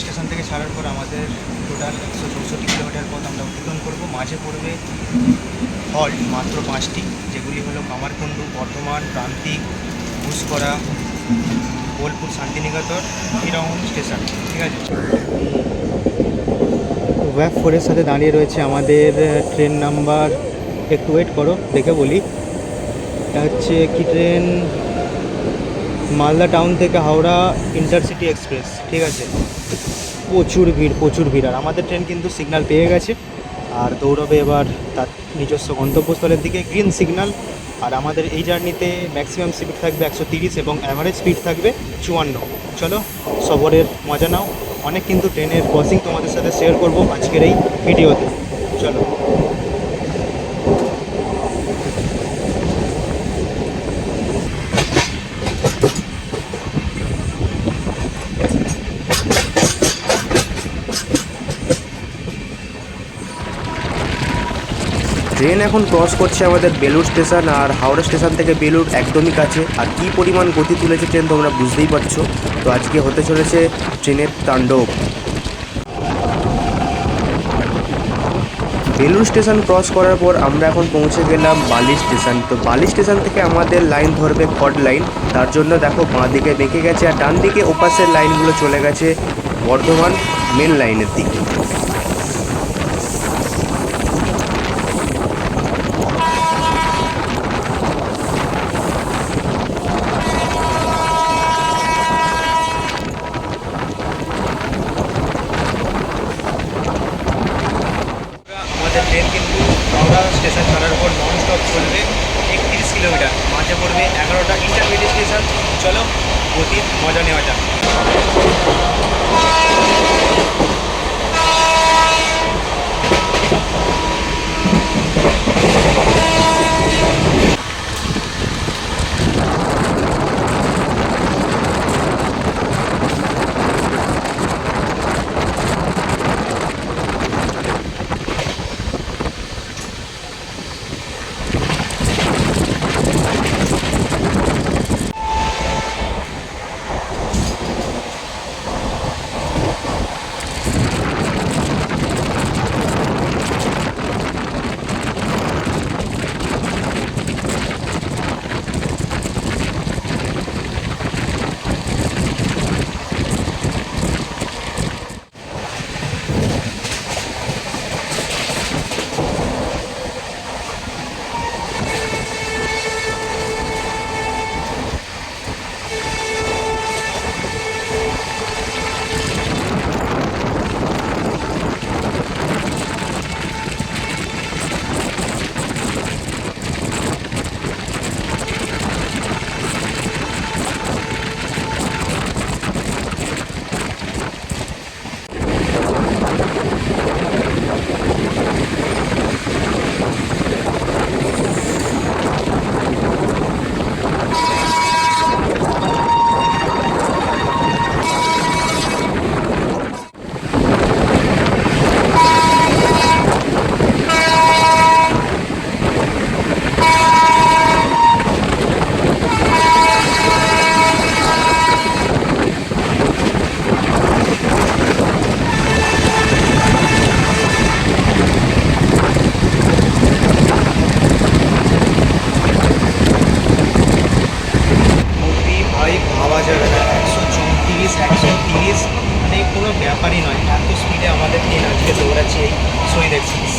Station থেকে ছাড়ার পর আমাদের টোটাল 164 কিলোমিটার পথ আমরা অতিক্রম করব। মাঝে পড়বে হল্ট মাত্র 5টি, যেগুলি হলো কামারকুণ্ডু, বর্ধমান, প্রান্তিক, ঘুষকরা, বোলপুর, শান্তিনিকেতন, হিরাউন স্টেশন। ঠিক আছে, ওয়েব 4-এর সাথে দাঁড়িয়ে রয়েছে আমাদের ট্রেন নাম্বার, একটু ওয়েট করো দেখে বলি। এটা হচ্ছে কি ট্রেন, মালদা টাউন থেকে হাওড়া ইন্টারসিটি এক্সপ্রেস। ঠিক আছে, প্রচুর ভিড়। আর আমাদের ট্রেন কিন্তু সিগন্যাল পেয়ে গেছে আর দৌড়বে এবার তার নিজস্ব গন্তব্যস্থলের দিকে। Green signal. আর আমাদের এই জার্নিতে ম্যাক্সিমাম স্পিড থাকবে 130 এবং অ্যাভারেজ স্পিড থাকবে 54। চলো সফরের মজা নাও। অনেক কিন্তু ট্রেনের ক্রসিং তোমাদের সাথে শেয়ার করব আজকের এই ভিডিওতে। চলো। ট্রেন এখন ক্রস করছে আমাদের বেলুড় স্টেশন, আর হাওড়া স্টেশন থেকে বেলুড় একদমই কাছে। আর কী পরিমাণ গতি তুলেছে ট্রেন তোমরা বুঝতেই পারছো। তো আজকে হতে চলেছে ট্রেনের তাণ্ডব। বেলুড় স্টেশন ক্রস করার পর আমরা এখন পৌঁছে গেলাম বালি স্টেশন। তো বালি স্টেশন থেকে আমাদের লাইন ধরবে কড লাইন। তার জন্য দেখো বাঁ দিকে বেঁকে গেছে, আর ডান দিকে ওপাশের লাইনগুলো চলে গেছে বর্ধমান মেন লাইনের দিকে। আমাদের ট্রেন কিন্তু হাওড়া স্টেশন ছাড়ার পর নন স্টপ চলবে 31 কিলোমিটার। মাঝে পড়বে 11টা ইন্টারমিডিয়েট স্টেশন। চলো গতির মজা নেওয়া যাক। কোনো ব্যাপারই নয়, এত স্পিডে আমাদের ট্রেন আজকে দৌড়াচ্ছে এই শহীদ এক্সপ্রেস।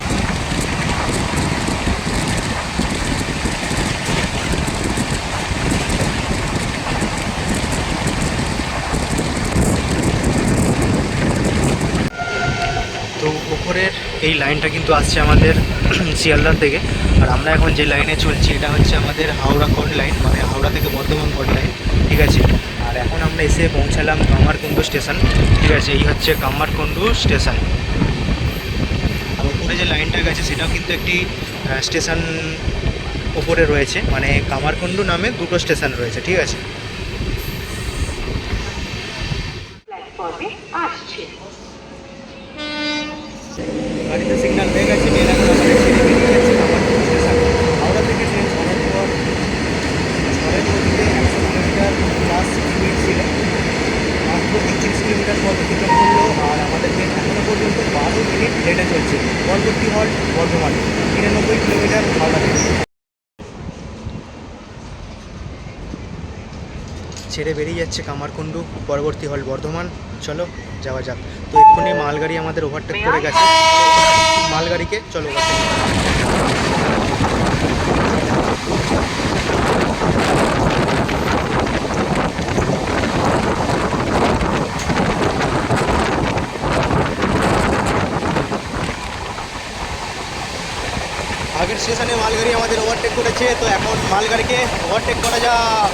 তো উপরের এই লাইনটা কিন্তু আসছে আমাদের শিয়ালদা থেকে, আর আমরা এখন যে লাইনে চলছি এটা হচ্ছে আমাদের হাওড়া কোড লাইন, মানে হাওড়া থেকে বর্ধমান কোড লাইন। ঠিক আছে, আর এখন আমরা এসে পৌঁছালাম কামারকুণ্ডু স্টেশন। ঠিক আছে, এই হচ্ছে কামারকুণ্ডু স্টেশন। আর উপরে যে লাইনটা গেছে সেটাও কিন্তু একটি স্টেশন ওপরে রয়েছে, মানে কামারকুণ্ডু নামে দুটো স্টেশন রয়েছে। ঠিক আছে, গাড়িতে সিগন্যাল হয়ে গেছে, ট্রেন এখন আমাদের ছেড়ে বেরিয়ে যাচ্ছে কামারকুণ্ডু স্টেশন। হাওড়া থেকে ট্রেন ছাড়ার পর ঝড়ের গতিতে 100 কিলোমিটার প্লাস স্পিড ছিল। মাত্র 31 কিলোমিটার পথ অতিক্রম করলো কিলোমিটার হাওড়া থেকে। ছেড়ে বেরিয়ে যাচ্ছে কামারকুণ্ডু, পরবর্তী হল বর্ধমান। চলো যাওয়া যাক। তো এক্ষুনি মালগাড়ি আমাদের ওভারটেক করে গেছে, মালগাড়িকে চলো ওভারটেক। আগের স্টেশনে মালগাড়ি আমাদের ওভারটেক করেছে, তো এখন মালগাড়িকে ওভারটেক করা যাক।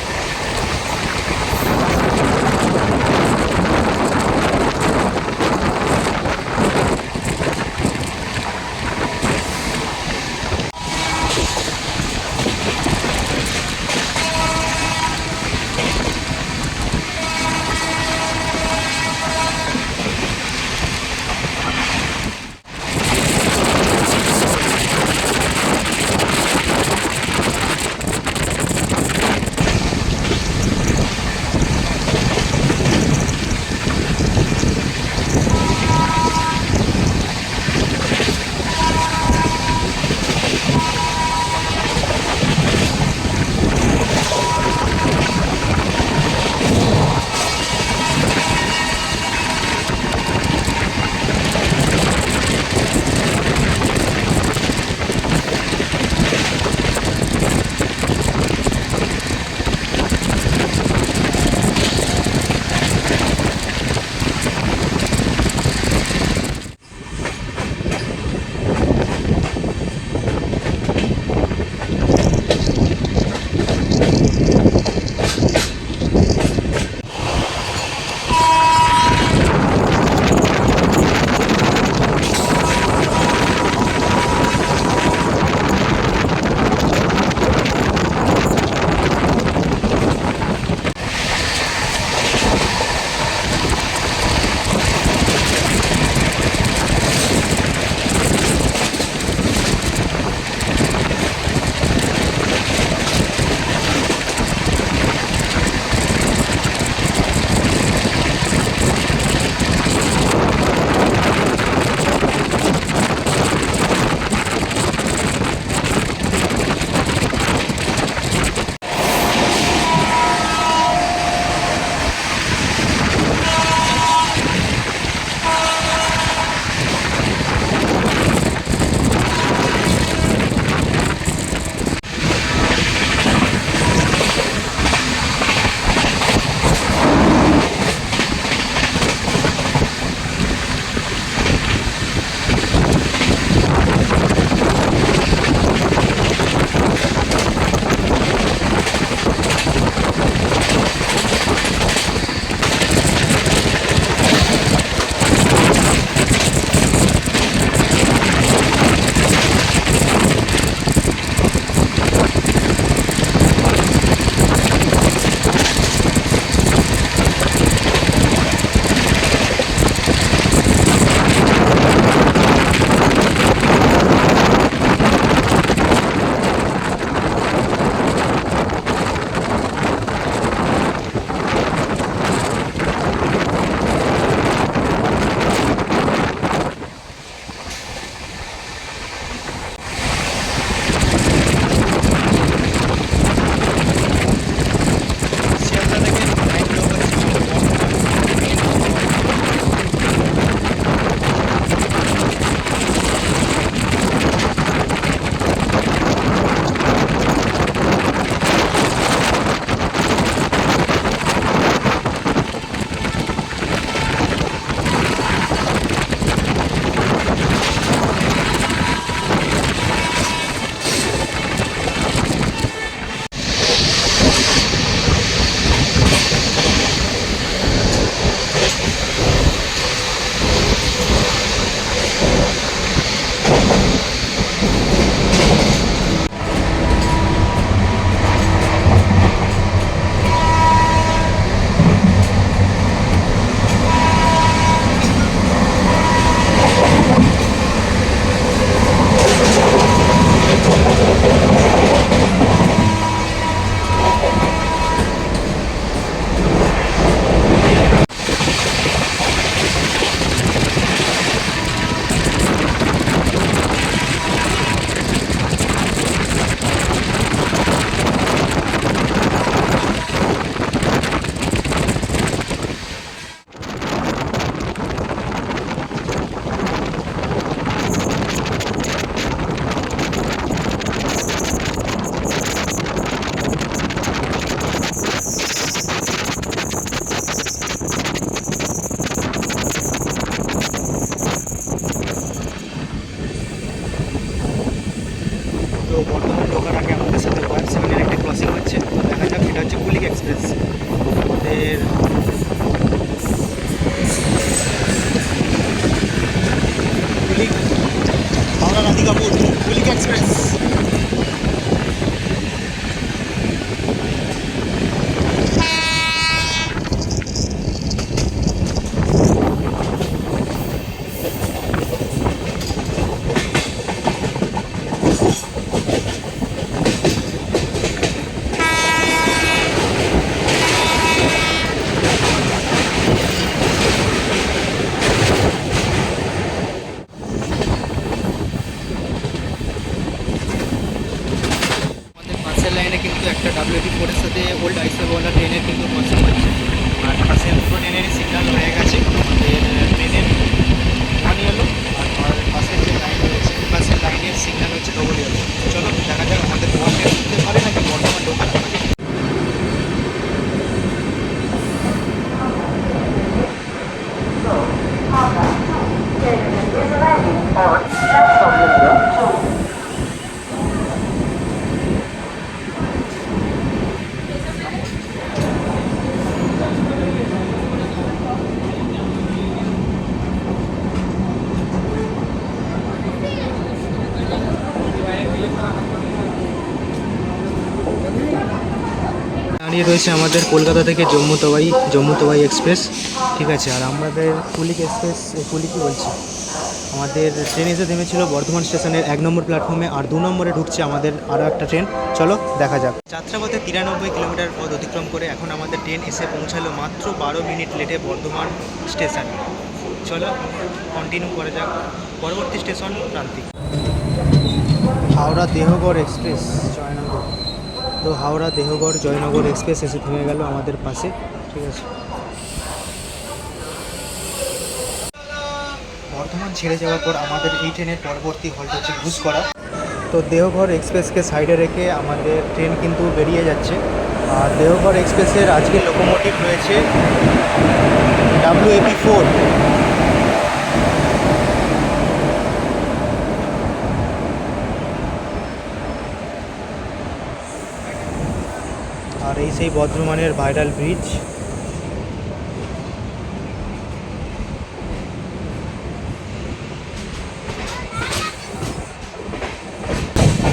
তো বর্ধমান ঢোকার আগে আমাদের সাথে ওয়ান সেভেনের একটা ক্রসিং হচ্ছে, তো দেখা যাক। এটা হচ্ছে কুলিক এক্সপ্রেস। আমাদের কুলিক হাওড়া রাধিকাপুর কুলিক এক্সপ্রেস। পাশের লাইনে কিন্তু একটা WP4-এর সাথে ওল্ড আইসোওয়ালা ট্রেনের কিন্তু ক্রসিং হচ্ছে, আর পাশে দুটো ট্রেনেরই সিগন্যাল হয়ে গেছে। আমাদের ট্রেনের ওয়ান ইয়েলো, আর পাশের যে লাইন রয়েছে পাশের লাইনের সিগন্যাল হচ্ছে ডবল ইয়েলো। চলো দেখা যাক আমাদের ওয়ান ট্রেন ঢুকতে পারে নাকি বর্ধমান ঢোকার আগে। দাঁড়িয়ে রয়েছে আমাদের কলকাতা থেকে জম্মু তাওয়াই এক্সপ্রেস, ঠিক আছে। আর আমাদের কুলিক এক্সপ্রেস, কুলিকই বলছি, আমাদের ট্রেন এসে থেমেছিল বর্ধমান স্টেশনের 1 নম্বর প্ল্যাটফর্মে, আর 2 নম্বরে ঢুকছে আমাদের আরও একটা ট্রেন। চলো দেখা যাক। যাত্রাপথে 93 কিলোমিটার পথ অতিক্রম করে এখন আমাদের ট্রেন এসে পৌঁছালো মাত্র 12 মিনিট লেটে বর্ধমান স্টেশন। চলো কন্টিনিউ করা যাক। পরবর্তী স্টেশন প্রান্তিক। হাওড়া দেহগড় এক্সপ্রেস জয়নগর। তো হাওড়া দেহগড় জয়নগর এক্সপ্রেস এসে থেমে গেল আমাদের পাশে, ঠিক আছে। বর্ধমান ছেড়ে যাওয়ার পর আমাদের এই ট্রেনের পরবর্তী হল্ট হচ্ছে ঘুষকরা। তো দেহগড় এক্সপ্রেসকে সাইডে রেখে আমাদের ট্রেন কিন্তু বেরিয়ে যাচ্ছে। আর দেহগড় এক্সপ্রেসের আজকের লোকোমোটিভ রয়েছে WAP4। আর এই সেই বর্ধমানের ভাইরাল ব্রিজ।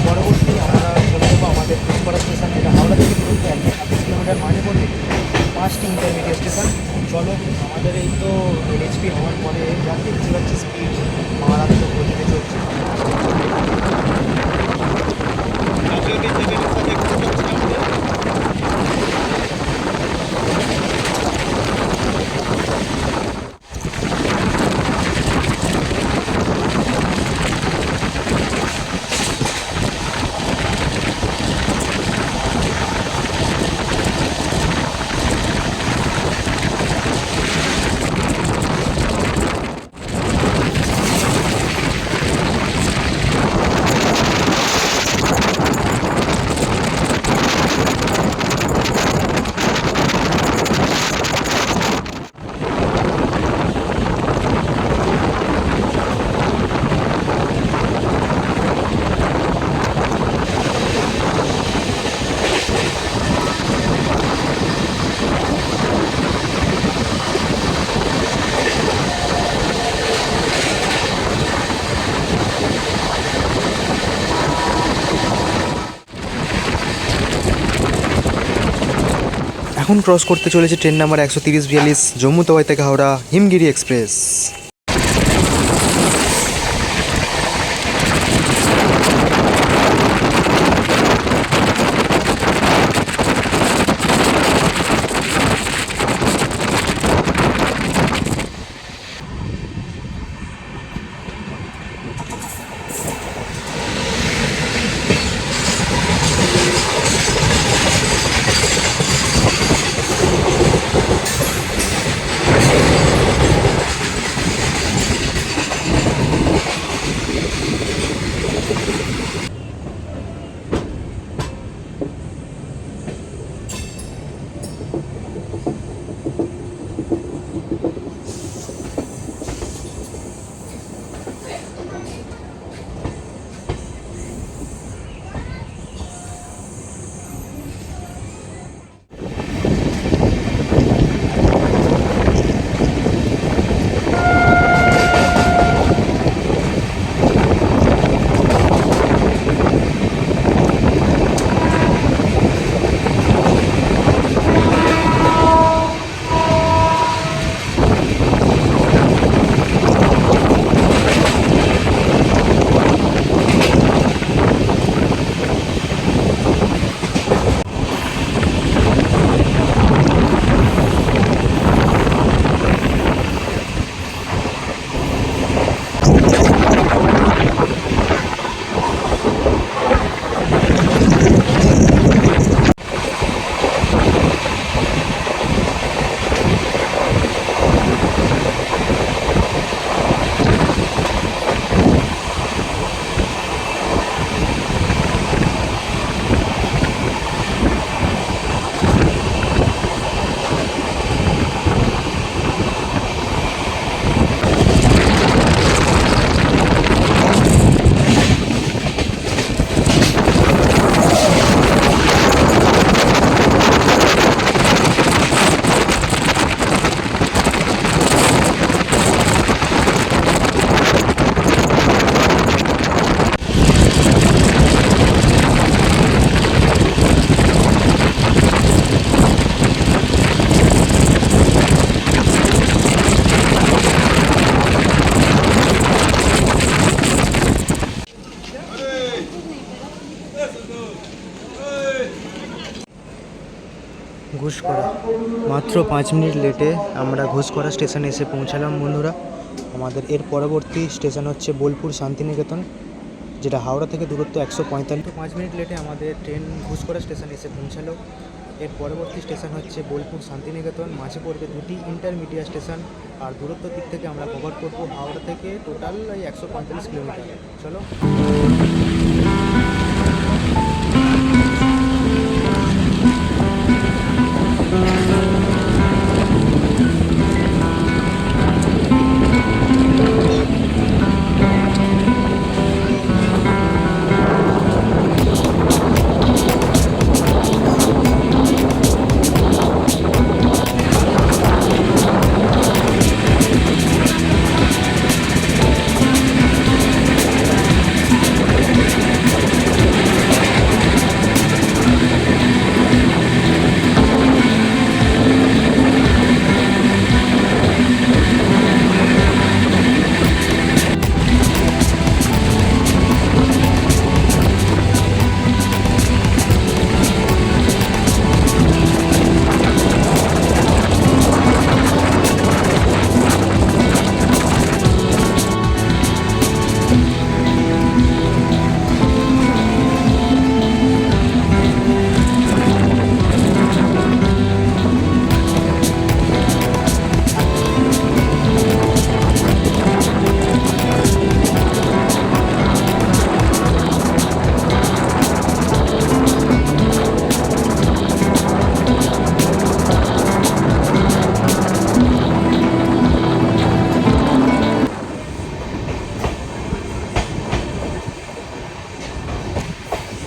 পরবর্তী আমরা চলে যাবো আমাদের ঘুষকরা স্টেশন থেকে। হাওড়া থেকে দূরত্ব 120 কিলোমিটার, মানে বলতে 5টি ইন্টারমিডিয়েট স্টেশন। চলো আমাদের এই তো LHP হওয়ার পরে যা দেখতে পাচ্ছি স্পিড মারাত্মক গতিতে চলছে। এখন ক্রস করতে চলেছে ট্রেন নাম্বার 13042 জম্মু তাওয়াই থেকে হাওড়া হিমগিরি এক্সপ্রেস। ঘুষকরা মাত্র 5 মিনিট লেটে আমরা ঘুষকরা স্টেশনে এসে পৌঁছালাম বন্ধুরা। আমাদের এর পরবর্তী স্টেশন হচ্ছে বোলপুর শান্তিনিকেতন, যেটা হাওড়া থেকে দূরত্ব 145। 5 মিনিট লেটে আমাদের ট্রেন ঘুষকরা স্টেশনে এসে পৌঁছালো। এর পরবর্তী স্টেশন হচ্ছে বোলপুর শান্তিনিকেতন। মাঝে পড়বে দুটি ইন্টারমিডিয়েট স্টেশন। আর দূরত্ব দিক থেকে আমরা কভার করব হাওড়া থেকে টোটাল 145 কিলোমিটার। চলো।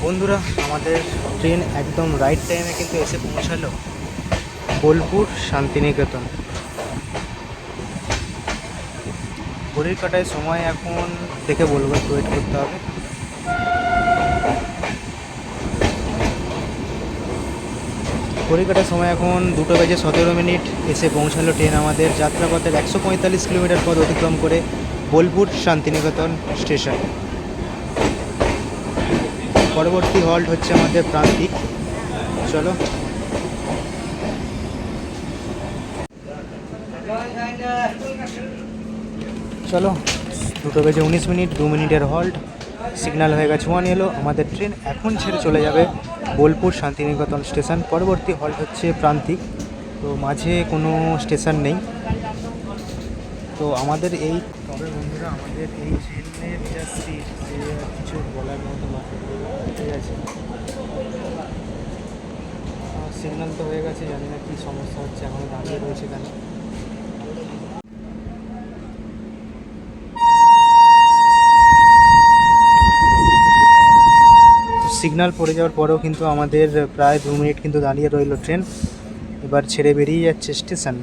বন্ধুরা, আমাদের ট্রেন একদম রাইট টাইমে কিন্তু এসে পৌঁছালো বোলপুর শান্তিনিকেতন। ঘড়ির কাটায় সময় এখন দেখে বলবো, একটু ওয়েট করতে হবে। ঘড়ির কাটায় সময় এখন 2:17 এসে পৌঁছালো ট্রেন আমাদের যাত্রাপথের 145 কিলোমিটার পথ অতিক্রম করে বোলপুর শান্তিনিকেতন স্টেশন। পরবর্তী হল্ট হচ্ছে আমাদের প্রান্তিক। চলো। চলো, 2:19, 2 মিনিটের হল্ট। সিগন্যাল হয়ে গেছে 1 এলো। আমাদের ট্রেন এখন ছেড়ে চলে যাবে বোলপুর শান্তিনিকেতন স্টেশন। পরবর্তী হল্ট হচ্ছে প্রান্তিক। তো মাঝে কোনো স্টেশন নেই। তো আমাদের এই তবে বন্ধুরা, আমাদের এই ট্রেনের যা সিট, যে কিছু বলার মতো না, ঠিক আছে। সিগন্যাল তো হয়ে গেছে, জানি না কী সমস্যা হচ্ছে, এখনও দাঁড়িয়ে রয়েছে এখানে। সিগন্যাল পড়ে যাওয়ার পরেও কিন্তু আমাদের প্রায় 2 মিনিট কিন্তু দাঁড়িয়ে রইল ট্রেন। এবার ছেড়ে বেরিয়ে যাচ্ছে স্টেশন।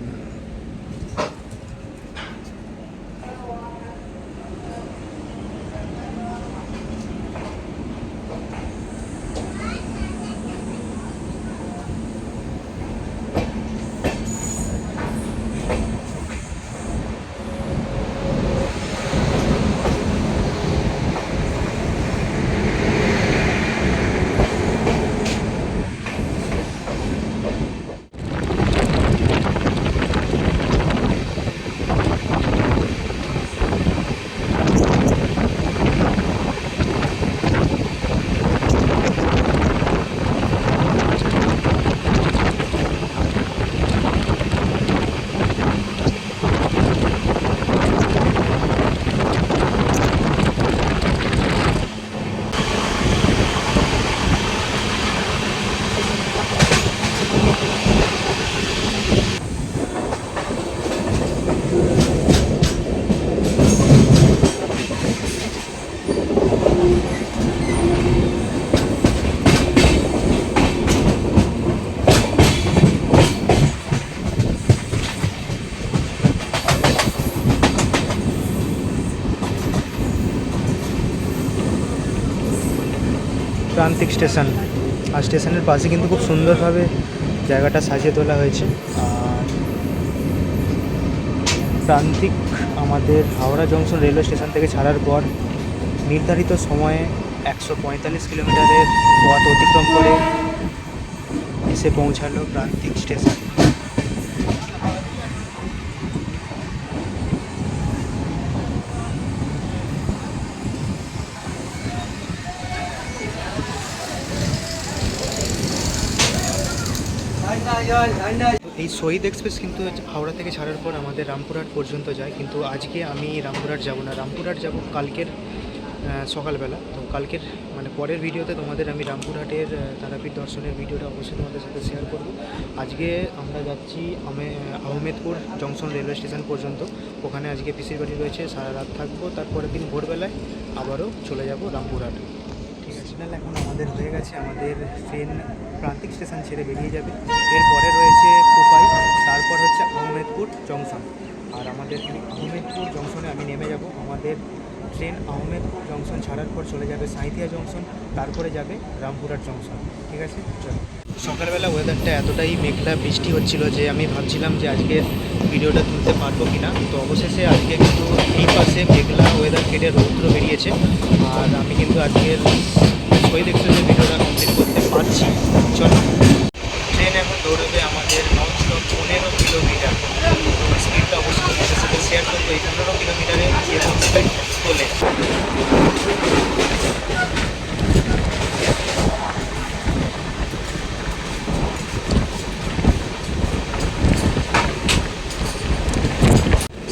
প্রান্তিক স্টেশন। আর স্টেশনের পাশে কিন্তু খুব সুন্দরভাবে জায়গাটা সাজিয়ে তোলা হয়েছে। আর প্রান্তিক আমাদের হাওড়া জংশন রেলওয়ে স্টেশন থেকে ছাড়ার পর নির্ধারিত সময়ে 145 কিলোমিটারের পথ অতিক্রম করে এসে পৌঁছালো প্রান্তিক স্টেশন। এই শহীদ এক্সপ্রেস কিন্তু হাওড়া থেকে ছাড়ার পর আমাদের রামপুরহাট পর্যন্ত যায়, কিন্তু আজকে আমি রামপুরহাট যাব না, রামপুরহাট যাব কালকের সকালবেলা। তো কালকের মানে পরের ভিডিওতে তোমাদের আমি রামপুরহাটের তারাপীঠ দর্শনের ভিডিওটা অবশ্যই তোমাদের সাথে শেয়ার করব। আজকে আমরা যাচ্ছি আহমেদপুর জংশন রেলওয়ে স্টেশন পর্যন্ত। ওখানে আজকে পিসির বাড়ি রয়েছে, সারা রাত থাকবো, তারপরের দিন ভোরবেলায় আবারও চলে যাব রামপুরহাট। ঠিক আছে, তাহলে এখন আমাদের হয়ে গেছে, আমাদের ট্রেন প্রান্তিক স্টেশন ছেড়ে বেরিয়ে যাবে। এরপরে রয়েছে কোপাই, তারপর হচ্ছে আহমেদপুর জংশন। আর আমাদের আহমেদপুর জংশনে আমি নেমে যাব। আমাদের ট্রেন আহমেদপুর জংশন ছাড়ার পর চলে যাবে সাঁইথিয়া জংশন, তারপরে যাবে রামপুরহাট জংশন। ঠিক আছে, চলো। সকালবেলা ওয়েদারটা এতটাই মেঘলা বৃষ্টি হচ্ছিল যে আমি ভাবছিলাম যে আজকের ভিডিওটা তুলতে পারবো কি না। তো অবশেষে আজকে কিন্তু এই পাশে মেঘলা ওয়েদার কেটে রৌদ্র বেরিয়েছে। আর আমি কিন্তু আজকের শহীদ এক্সপ্রেসের ভিডিওটা কমপ্লিট করতে পারছি। চলো, ট্রেন এখন দৌড়বে আমাদের ননস্টপ 15 কিলোমিটার। স্পিডটা অবশ্যই তোমাদের সাথে শেয়ার করবো। এই 15 কিলোমিটারে যেরকম স্পিড তোলে।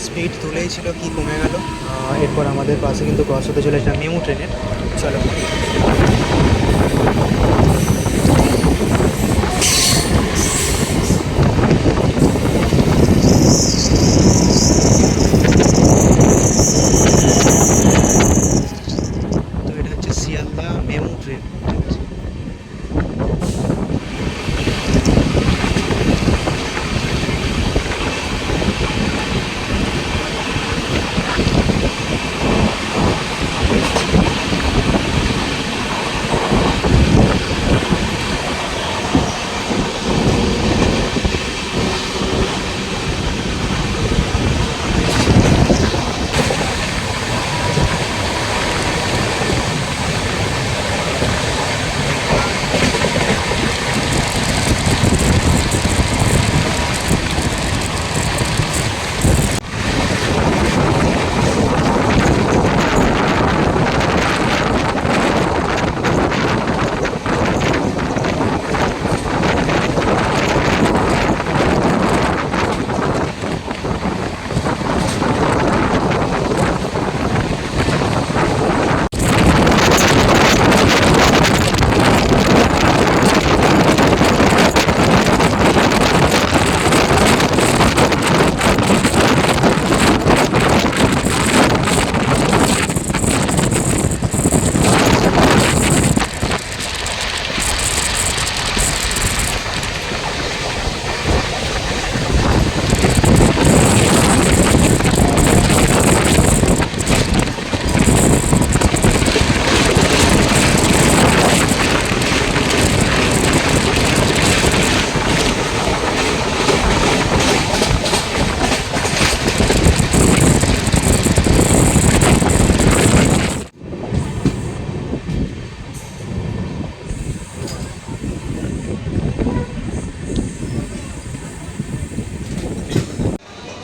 স্পিড তুলেই ছিল, কি কমে গেল। এরপর আমাদের পাশে কিন্তু ক্রস হতে চলেছে মেমু ট্রেনের। চলো, তো এটা হচ্ছে শিয়ালদা মেমু ট্রেন।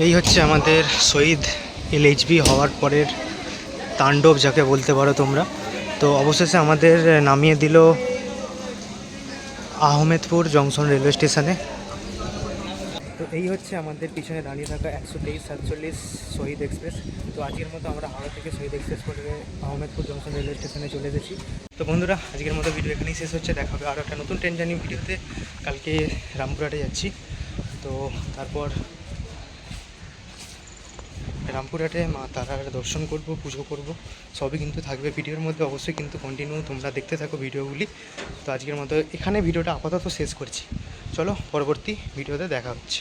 এই হচ্ছে আমাদের শহীদ LHB হওয়ার পরের তাণ্ডব, যাকে বলতে পারো তোমরা। তো অবশেষে আমাদের নামিয়ে দিল আহমেদপুর জংশন রেলওয়ে স্টেশনে। তো এই হচ্ছে আমাদের পিছনে দাঁড়িয়ে থাকা 123-47 শহীদ এক্সপ্রেস। তো আজকের মতো আমরা হাওড়া থেকে শহীদ এক্সপ্রেস করে আহমেদপুর জংশন রেলওয়ে স্টেশনে চলে এসেছি। তো বন্ধুরা, আজকের মতো ভিডিও এখানেই শেষ হচ্ছে। দেখা হবে আরও একটা নতুন ট্রেন জার্নি ভিডিওতে। কালকে রামপুরহাটে যাচ্ছি, তো তারপর রামপুরহাটে মা তারার দর্শন করব, পুজো করব, সবই কিন্তু থাকবে ভিডিওর মধ্যে। অবশ্যই কিন্তু কন্টিনিউ তোমরা দেখতে থাকো ভিডিওগুলি। তো আজকের মতো এখানে ভিডিওটা আপাতত শেষ করছি। চলো, পরবর্তী ভিডিওতে দেখা হচ্ছে।